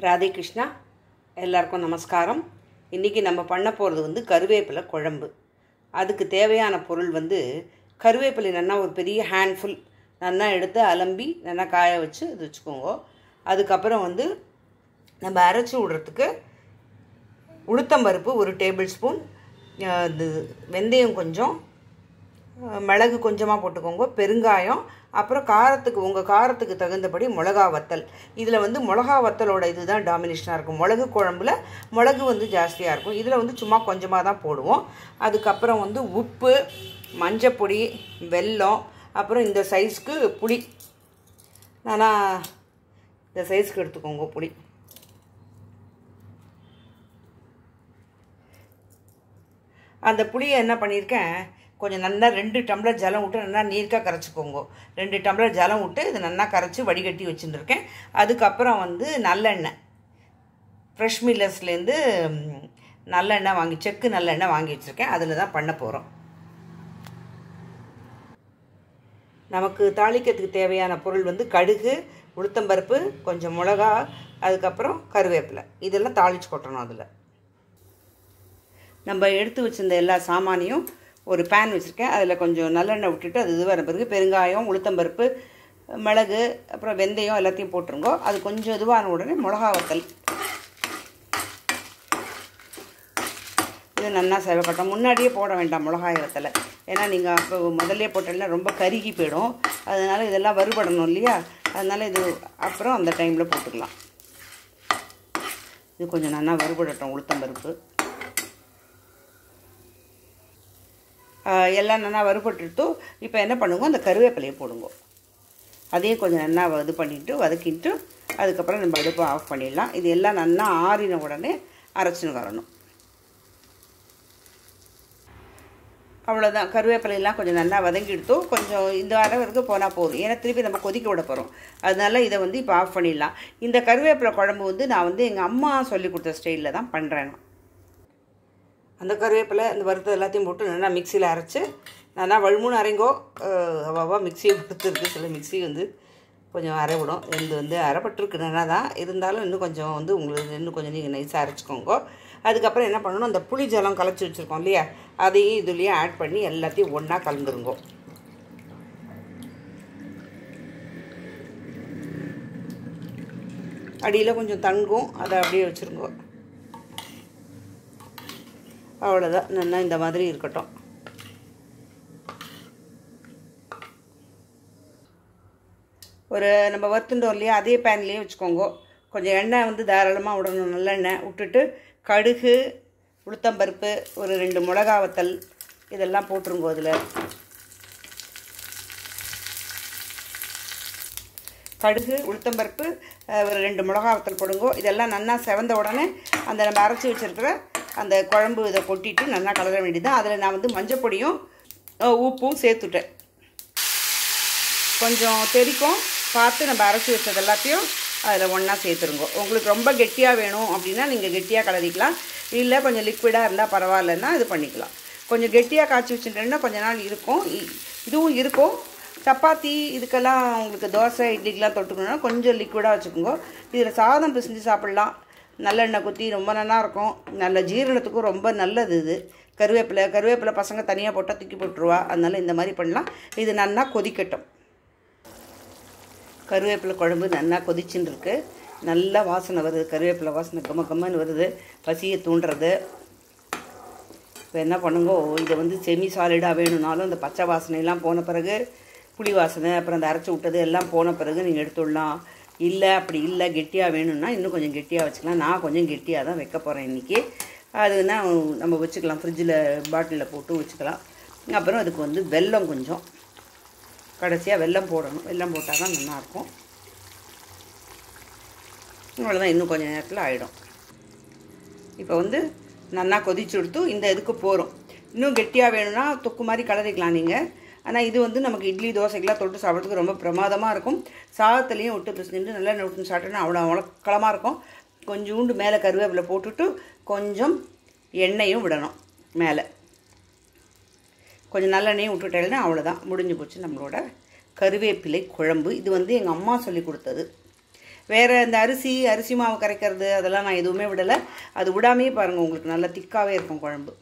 ராதே கிருஷ்ணா, எல்லாருக்கும் நமஸ்காரம். இன்றைக்கி நம்ம பண்ண போகிறது வந்து கருவேப்பிலை குழம்பு. அதுக்கு தேவையான பொருள் வந்து கருவேப்பிலை நல்லா ஒரு பெரிய ஹேண்ட்ஃபுல் நல்லா எடுத்து அலம்பி நல்லா காய வச்சு அது வச்சுக்கோங்க. அதுக்கப்புறம் வந்து நம்ம அரைச்சி விடுறதுக்கு உளுத்தம்பருப்பு 1 டேபிள் ஸ்பூன், இது வெந்தயம் கொஞ்சம், மிளகு கொஞ்சமாக போட்டுக்கோங்க, பெருங்காயம், அப்புறம் காரத்துக்கு உங்கள் காரத்துக்கு தகுந்தபடி மிளகா வத்தல். இதில் வந்து மிளகா வத்தலோட இதுதான் டாமினேஷனாக இருக்கும். மிளகு குழம்புல மிளகு வந்து ஜாஸ்தியாக இருக்கும். இதில் வந்து சும்மா கொஞ்சமாக தான் போடுவோம். அதுக்கப்புறம் வந்து உப்பு, மஞ்சப்பொடி, வெல்லம், அப்புறம் இந்த சைஸ்க்கு புளி. ஆனால் இந்த சைஸ்க்கு எடுத்துக்கோங்க புளி. அந்த புளியை என்ன பண்ணியிருக்கேன், கொஞ்சம் நல்லா 2 டம்ளர் ஜலம் விட்டு நல்லா நீர்க்காக கரைச்சிக்கோங்க. 2 டம்ளர் ஜலம் விட்டு இது நல்லா கரைச்சி வடிகட்டி வச்சுட்டுருக்கேன். அதுக்கப்புறம் வந்து நல்லெண்ணெய், ஃப்ரெஷ் மில்லர்ஸ்லேருந்து நல்லெண்ணெய் வாங்கி, செக்கு நல்லெண்ணெய் வாங்கி வச்சுருக்கேன். அதில் தான் பண்ண போகிறோம். நமக்கு தாளிக்கிறதுக்கு தேவையான பொருள் வந்து கடுகு, உளுத்தம்பருப்பு, கொஞ்சம் மிளகா, அதுக்கப்புறம் கருவேப்பிலை. இதெல்லாம் தாளித்து கொட்டணும். அதில் நம்ம எடுத்து வச்சுருந்த எல்லா சாமானையும் ஒரு பேன் வச்சுருக்கேன். அதில் கொஞ்சம் நல்லெண்ணெய் விட்டுட்டு அது வர பிறகு பெருங்காயம், உளுத்தம்பருப்பு, மிளகு, அப்புறம் வெந்தயம் எல்லாத்தையும் போட்டுருங்கோ. அது கொஞ்சம் இதுவான உடனே மிளகா வத்தல் இது நல்லா சேவைப்பட்டோம். முன்னாடியே போட வேண்டாம் மிளகாய் வத்தலை, ஏன்னா நீங்கள் அப்போ முதல்ல போட்டோம்னா ரொம்ப கருகி போயிடும். அதனால் இதெல்லாம் வறுபடணும் இல்லையா, அதனால் இது அப்புறம் அந்த டைமில் போட்டுக்கலாம். இது கொஞ்சம் நல்லா வறுபடட்டும். உளுத்தம்பருப்பு எல்லாம் நல்லா வறுபட்டுட்டு இப்போ என்ன பண்ணுங்க, அந்த கருவேப்பிலையை போடுங்க. அதையும் கொஞ்சம் நல்லா இது பண்ணிவிட்டு வதக்கிட்டு அதுக்கப்புறம் நம்ம அடுப்பை ஆஃப் பண்ணிடலாம். இது எல்லாம் நல்லா ஆறின உடனே அரைச்சின்னு வரணும். அவ்வளோதான். கருவேப்பிலையெல்லாம் கொஞ்சம் நல்லா வதங்கிடுத்தோம். கொஞ்சம் இந்த அரை வரைக்கும் போனால் போதும், ஏன்னா திருப்பி நம்ம கொதிக்க விட போகிறோம். அதனால இதை வந்து இப்போ ஆஃப் பண்ணிடலாம். இந்த கருவேப்பிலை குழம்பு வந்து நான் வந்து எங்கள் அம்மா சொல்லி கொடுத்த ஸ்டைலில் தான் பண்ணுறேன். அந்த கருவேப்பிலை இந்த வறுத்து எல்லாத்தையும் போட்டு நல்லா மிக்சியில் அரைச்சி நல்லா வழுமுன்னு அரைங்கோ. அவ்வளோவா மிக்சியை பொறுத்துருக்கு, சில மிக்சி வந்து கொஞ்சம் அரைவிடும். இது வந்து அரைப்பட்டுருக்கு நல்லா தான், இருந்தாலும் இன்னும் கொஞ்சம் வந்து உங்களுக்கு இன்னும் கொஞ்சம் நீங்கள் நைஸாக அரைச்சிக்கோங்க. அதுக்கப்புறம் என்ன பண்ணணும், அந்த புளி ஜலம் கலைச்சி வச்சுருக்கோம் இல்லையா, அதையும் இதுலேயும் ஆட் பண்ணி எல்லாத்தையும் ஒன்றா கலந்துருங்கோ. அடியில் கொஞ்சம் தங்கும், அதை அப்படியே வச்சுருங்கோ. அவ்வளோதான். நல்லா இந்த மாதிரி இருக்கட்டும். ஒரு நம்ம வறுத்துட்டோம் இல்லையா, அதே பேன்லேயே வச்சுக்கோங்க. கொஞ்சம் எண்ணெய் வந்து தாராளமாக விடணும். நல்லெண்ணெய் விட்டுட்டு கடுகு, உளுத்தம்பருப்பு, ஒரு 2 மிளகா வத்தல் இதெல்லாம் போட்டுருங்கோ. அதில் கடுகு, உளுத்தம்பருப்பு, ஒரு 2 மிளகா வத்தல் போடுங்கோ. இதெல்லாம் நல்லா செவந்த உடனே அந்த நம்ம அரைச்சி வச்சுருக்கிற அந்த குழம்பு இதை கொட்டிட்டு நல்லா கலர வேண்டியதுதான். அதில் நான் வந்து மஞ்சப்பொடியும் உப்பும் சேர்த்துட்டேன். கொஞ்சம் தெரிக்கும் பார்த்து நம்ம அரைச்சி வச்சது எல்லாத்தையும் அதில் ஒன்றா சேர்த்துருங்க. உங்களுக்கு ரொம்ப கெட்டியாக வேணும் அப்படின்னா நீங்கள் கெட்டியாக கலரிக்கலாம். இல்லை கொஞ்சம் லிக்விடாக இருந்தால் பரவாயில்லன்னா இது பண்ணிக்கலாம். கொஞ்சம் கெட்டியாக காய்ச்சி வச்சுட்டேன்னா கொஞ்ச நாள் இருக்கும். இதுவும் இருக்கும். சப்பாத்தி இதுக்கெல்லாம் உங்களுக்கு தோசை இட்லிக்கெலாம் தொட்டுக்கணுன்னா கொஞ்சம் லிக்விடாக வச்சுக்கோங்க. இதில் சாதம் பிசைஞ்சு சாப்பிட்லாம். நல்லெண்ணெய் குத்தி ரொம்ப நல்லாயிருக்கும். நல்ல ஜீரணத்துக்கும் ரொம்ப நல்லது இது. கருவேப்பிலை பசங்க தனியாக போட்டால் தூக்கி போட்டுருவா. அதனால் இந்த மாதிரி பண்ணலாம். இது நல்லா கொதிக்கட்டும். கருவேப்பிலை குழம்பு நல்லா கொதிச்சுன்னு இருக்கு. நல்லா வாசனை வருது. கருவேப்பிலை வாசனை கம்மன்னு வருது, பசியை தூண்டுறது. இப்போ என்ன பண்ணுங்கோ, இதை வந்து செமி சாலிடாக வேணும்னாலும் அந்த பச்சை வாசனையெல்லாம் போன பிறகு, புளி வாசனை, அப்புறம் அந்த அரைச்சி விட்டது எல்லாம் போன பிறகு நீங்கள் எடுத்துடலாம். இல்லை அப்படி இல்லை கெட்டியாக வேணும்னா இன்னும் கொஞ்சம் கெட்டியாக வச்சுக்கலாம். நான் கொஞ்சம் கெட்டியாக தான் வைக்க போகிறேன் இன்றைக்கி. அதுனா நம்ம வச்சுக்கலாம், ஃப்ரிட்ஜில் பாட்டிலில் போட்டு வச்சுக்கலாம். அப்புறம் அதுக்கு வந்து வெல்லம் கொஞ்சம் கடைசியாக வெல்லம் போடணும். வெல்லம் போட்டால் தான் நல்லாயிருக்கும். அவ்வளோதான், இன்னும் கொஞ்சம் நேரத்தில் ஆகிடும். இப்போ வந்து நல்லா கொதிச்சு எடுத்து இந்த இதுக்கு போகிறோம். இன்னும் கெட்டியாக வேணும்னா தொக்கு மாதிரி கலரிக்கலாம் நீங்கள். ஆனால் இது வந்து நமக்கு இட்லி தோசைக்கெலாம் தொட்டு சாப்பிட்றதுக்கு ரொம்ப பிரமாதமாக இருக்கும். சாதத்துலேயும் விட்டு பிசைஞ்சிட்டு நல்லா விட்டு சாப்பிட்டோன்னா அவ்வளோ களமாக இருக்கும். கொஞ்சோண்டு மேலே கருவேப்பிலை போட்டுட்டு கொஞ்சம் எண்ணெயும் விடணும் மேலே. கொஞ்சம் நல்லெண்ணெயும் விட்டுட்டேன்னா அவ்வளோதான், முடிஞ்சு போச்சு நம்மளோட கருவேப்பிலை குழம்பு. இது வந்து எங்கள் அம்மா சொல்லி கொடுத்தது. வேறு இந்த அரிசி மாவு கரைக்கிறது அதெல்லாம் நான் எதுவுமே விடலை. அது விடாமையே பாருங்கள், உங்களுக்கு நல்லா திக்காகவே இருக்கும் குழம்பு.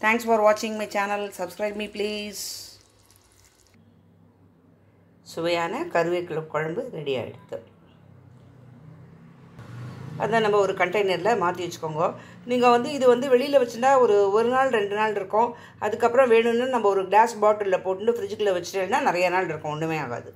தேங்க்ஸ் ஃபார் வாட்சிங் my channel. Subscribe me please. சுவையான கருவேப்பிலை குழம்பு ரெடி ஆகிடுது. அதை நம்ம ஒரு கண்டெய்னரில் மாற்றி வச்சுக்கோங்க. நீங்கள் இது வெளியில் வச்சுட்டா ஒரு நாள் 2 நாள் இருக்கும். அதுக்கப்புறம் வேணும்னு நம்ம ஒரு கிளாஸ் பாட்டிலில் போட்டு ஃப்ரிட்ஜுக்குள்ளே வச்சுட்டேன்னா நிறைய நாள் இருக்கும், ஒன்றுமே ஆகாது.